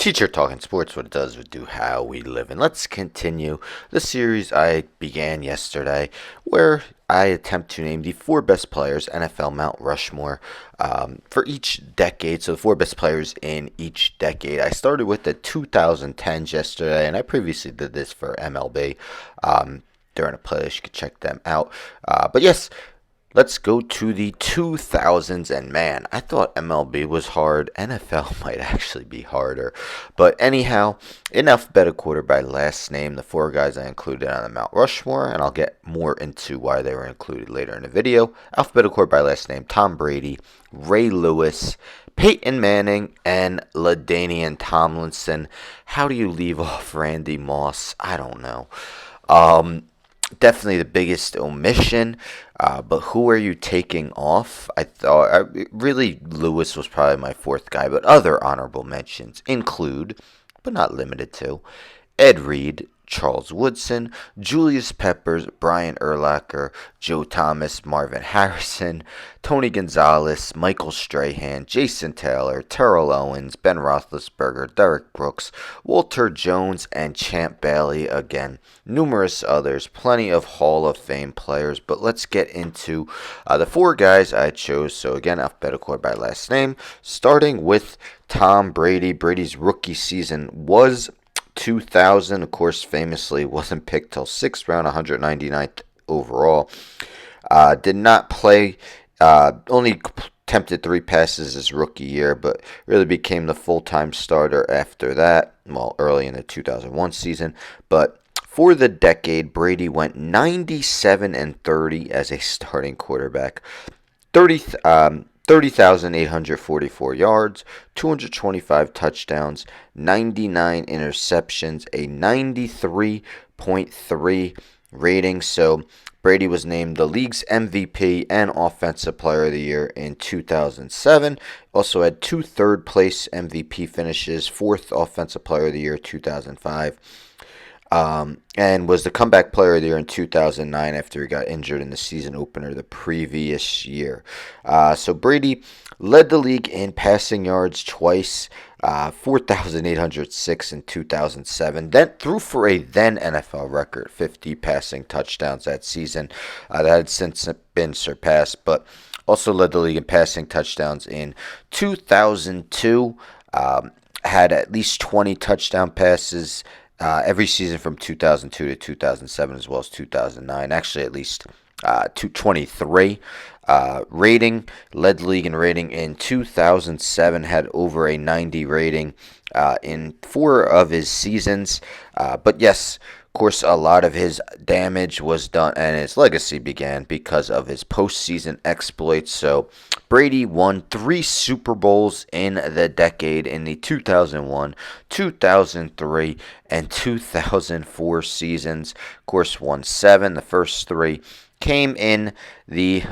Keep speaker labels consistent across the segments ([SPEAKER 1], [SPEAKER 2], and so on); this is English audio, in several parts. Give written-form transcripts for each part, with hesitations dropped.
[SPEAKER 1] Teacher Talking Sports, what it does, we do how we live. And let's continue the series I began yesterday, where I attempt to name the four best players, NFL Mount Rushmore, for each decade. So the four best players in each decade. I started with the 2010s yesterday, and I previously did this for MLB during a playlist. You can check them out. But yes, let's go to the 2000s, and man, I thought MLB was hard. NFL might actually be harder. But anyhow, in alphabetical order by last name, the four guys I included on the Mount Rushmore, and I'll get more into why they were included later in the video. Alphabetical order by last name: Tom Brady, Ray Lewis, Peyton Manning, and LaDainian Tomlinson. How do you leave off Randy Moss? I don't know. Definitely the biggest omission, but who are you taking off? I thought really Lewis was probably my fourth guy, but other honorable mentions include, but not limited to, Ed Reed, Charles Woodson, Julius Peppers, Brian Urlacher, Joe Thomas, Marvin Harrison, Tony Gonzalez, Michael Strahan, Jason Taylor, Terrell Owens, Ben Roethlisberger, Derek Brooks, Walter Jones, and Champ Bailey again. Numerous others, plenty of Hall of Fame players, but let's get into the four guys I chose. So again, alphabetical order by last name, starting with Tom Brady. Brady's rookie season was 2000, of course, famously wasn't picked till 6th round, 199th overall. Did not play, only attempted 3 passes his rookie year, but really became the full-time starter after that, well, early in the 2001 season. But for the decade, Brady went 97-30 as a starting quarterback. 30,844 yards, 225 touchdowns, 99 interceptions, a 93.3 rating. So Brady was named the league's MVP and Offensive Player of the Year in 2007. Also had 2 third-place MVP finishes, 4th Offensive Player of the Year 2005. And was the comeback player of the year in 2009 after he got injured in the season opener the previous year. So Brady led the league in passing yards twice, 4,806 in 2007. Then threw for a then NFL record 50 passing touchdowns that season. That had since been surpassed, but also led the league in passing touchdowns in 2002. Had at least 20 touchdown passes every season from 2002 to 2007, as well as 2009. Actually, at least 223. Rating, led the league in rating in 2007, had over a 90 rating in 4 of his seasons. But yes, of course, a lot of his damage was done and his legacy began because of his postseason exploits. So Brady won 3 Super Bowls in the decade in the 2001, 2003, and 2004 seasons. Of course, won 7. The first 3 came in the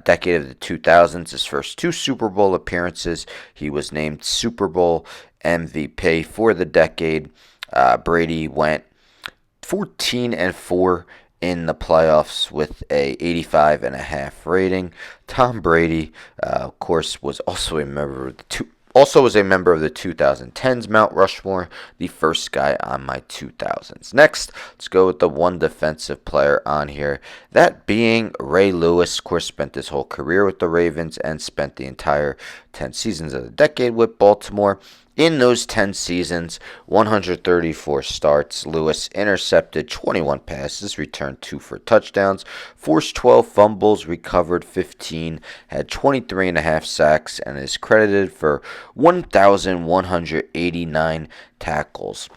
[SPEAKER 1] decade of the 2000s. His first 2 Super Bowl appearances, he was named Super Bowl MVP for the decade. Brady went 14-4 in the playoffs with a 85.5 rating. Tom Brady, of course, was also a member of the 2010s Mount Rushmore, the first guy on my 2000s. Next, let's go with the one defensive player on here, that being Ray Lewis. Of course, spent his whole career with the Ravens and spent the entire 10 seasons of the decade with Baltimore. In those 10 seasons, 134 starts, Lewis intercepted 21 passes, returned 2 for touchdowns, forced 12 fumbles, recovered 15, had 23.5 sacks, and is credited for 1,189 tackles.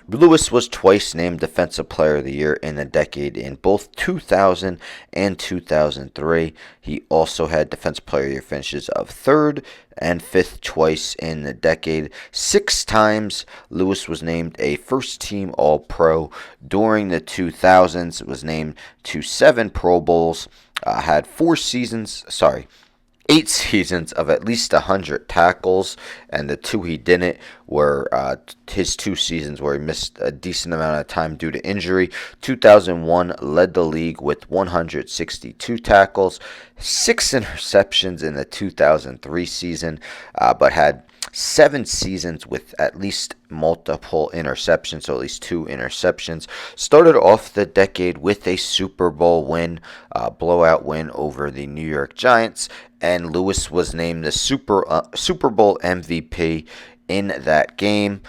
[SPEAKER 1] Lewis was twice named Defensive Player of the Year in the decade in both 2000 and 2003. He also had Defensive Player of the Year finishes of 3rd and 5th twice in the decade. 6 times Lewis was named a first-team All-Pro during the 2000s. Was named to 7 Pro Bowls. Had 4 seasons. 8 seasons of at least 100 tackles, and the two he didn't were his 2 seasons where he missed a decent amount of time due to injury. 2001 led the league with 162 tackles, 6 interceptions in the 2003 season, but had 7 seasons with at least multiple interceptions, so at least 2 interceptions. Started off the decade with a Super Bowl win, blowout win over the New York Giants, and Lewis was named the Super Bowl MVP in that game.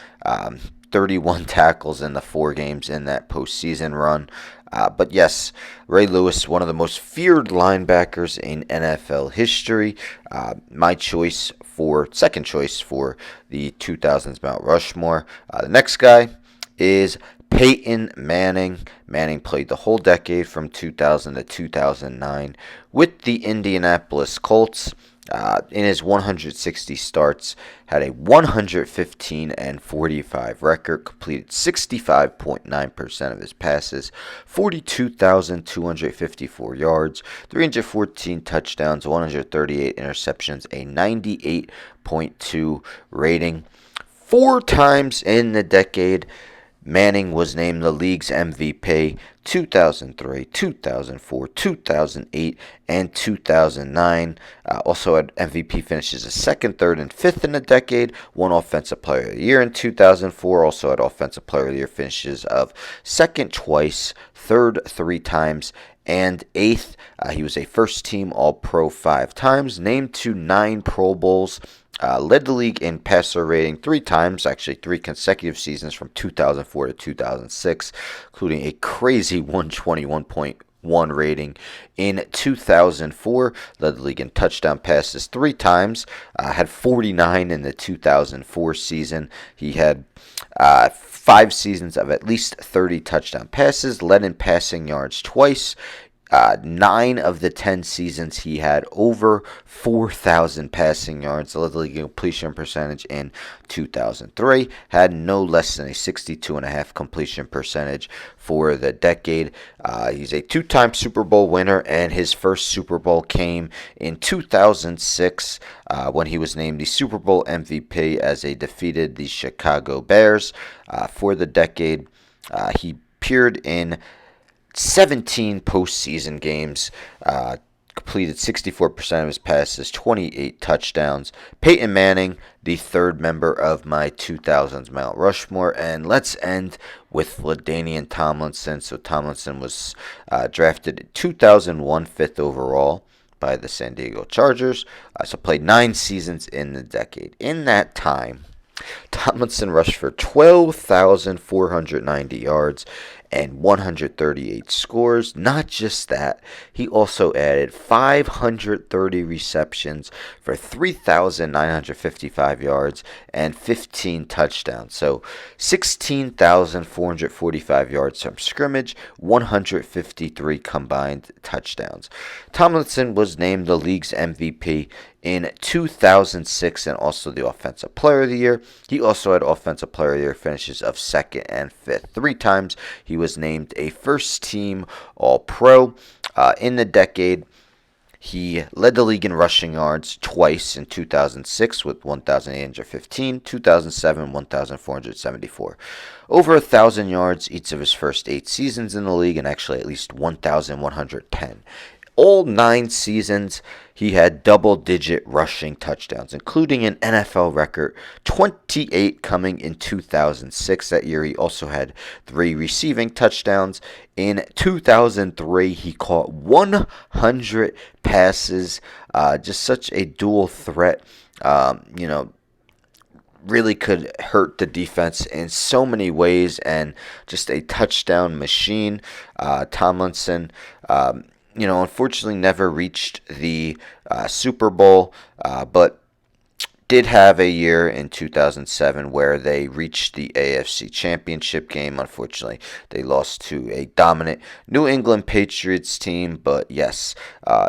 [SPEAKER 1] 31 tackles in the 4 games in that postseason run. But yes, Ray Lewis, one of the most feared linebackers in NFL history. My second choice for the 2000s Mount Rushmore. The next guy is Peyton Manning. Manning played the whole decade from 2000 to 2009 with the Indianapolis Colts. In his 160 starts, had a 115-45 record, completed 65.9% of his passes, 42,254 yards, 314 touchdowns, 138 interceptions, a 98.2 rating. 4 times in the decade, Manning was named the league's MVP 2003, 2004, 2008, and 2009. Also had MVP finishes as second, third, and fifth in the decade. Won Offensive Player of the Year in 2004. Also had Offensive Player of the Year finishes of second twice, third 3 times, and eighth. He was a first-team All-Pro 5 times. Named to 9 Pro Bowls. Led the league in passer rating 3 times, actually 3 consecutive seasons from 2004 to 2006, including a crazy 121.1 rating in 2004. Led the league in touchdown passes 3 times, had 49 in the 2004 season. He had 5 seasons of at least 30 touchdown passes, led in passing yards twice. 9 of the 10 seasons he had over 4,000 passing yards. Led the league completion percentage in 2003. Had no less than a 62.5 completion percentage for the decade. He's a 2-time Super Bowl winner, and his first Super Bowl came in 2006 when he was named the Super Bowl MVP as they defeated the Chicago Bears. For the decade, he appeared in 17 postseason games, completed 64% of his passes, 28 touchdowns. Peyton Manning, the third member of my 2000s Mount Rushmore. And let's end with LaDainian Tomlinson. So Tomlinson was drafted in 2001, 5th overall by the San Diego Chargers. So played 9 seasons in the decade. In that time, Tomlinson rushed for 12,490 yards and 138 scores. Not just that, he also added 530 receptions for 3,955 yards and 15 touchdowns. So 16,445 yards from scrimmage, 153 combined touchdowns. Tomlinson was named the league's MVP in 2006 and also the Offensive Player of the Year. He also had Offensive Player of the Year finishes of second and fifth. 3 times he was named a first-team All-Pro. In the decade, he led the league in rushing yards twice in 2006 with 1,815, 2007, 1,474. Over 1,000 yards each of his first 8 seasons in the league, and actually at least 1,110. All 9 seasons, he had double-digit rushing touchdowns, including an NFL record 28 coming in 2006. That year, he also had 3 receiving touchdowns. In 2003, he caught 100 passes. Just such a dual threat. Really could hurt the defense in so many ways, and just a touchdown machine. Tomlinson, unfortunately never reached the Super Bowl, but did have a year in 2007 where they reached the AFC Championship game. Unfortunately, they lost to a dominant New England Patriots team. But yes,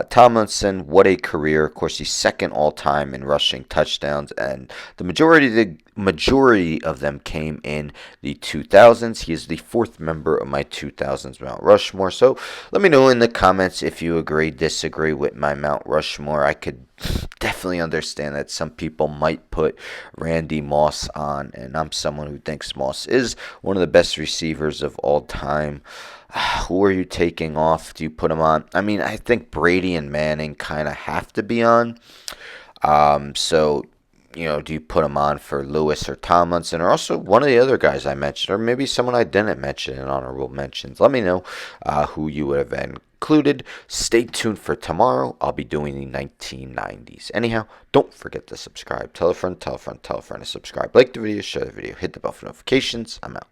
[SPEAKER 1] Tomlinson, what a career. Of course, he's second all-time in rushing touchdowns, and the majority majority of them came in the 2000s. He is the fourth member of my 2000s Mount Rushmore. So let me know in the comments if you agree, disagree with my Mount Rushmore. I could definitely understand that some people might put Randy Moss on, and I'm someone who thinks Moss is one of the best receivers of all time. Who are you taking off? Do you put him on? I mean, I think Brady and Manning kind of have to be on. So, do you put him on for Lewis or Tomlinson, or also one of the other guys I mentioned, or maybe someone I didn't mention in honorable mentions? Let me know who you would have included. Stay tuned for tomorrow. I'll be doing the 1990s. Anyhow, don't forget to subscribe. Tell a friend, tell a friend, tell a friend to subscribe. Like the video, share the video, hit the bell for notifications. I'm out.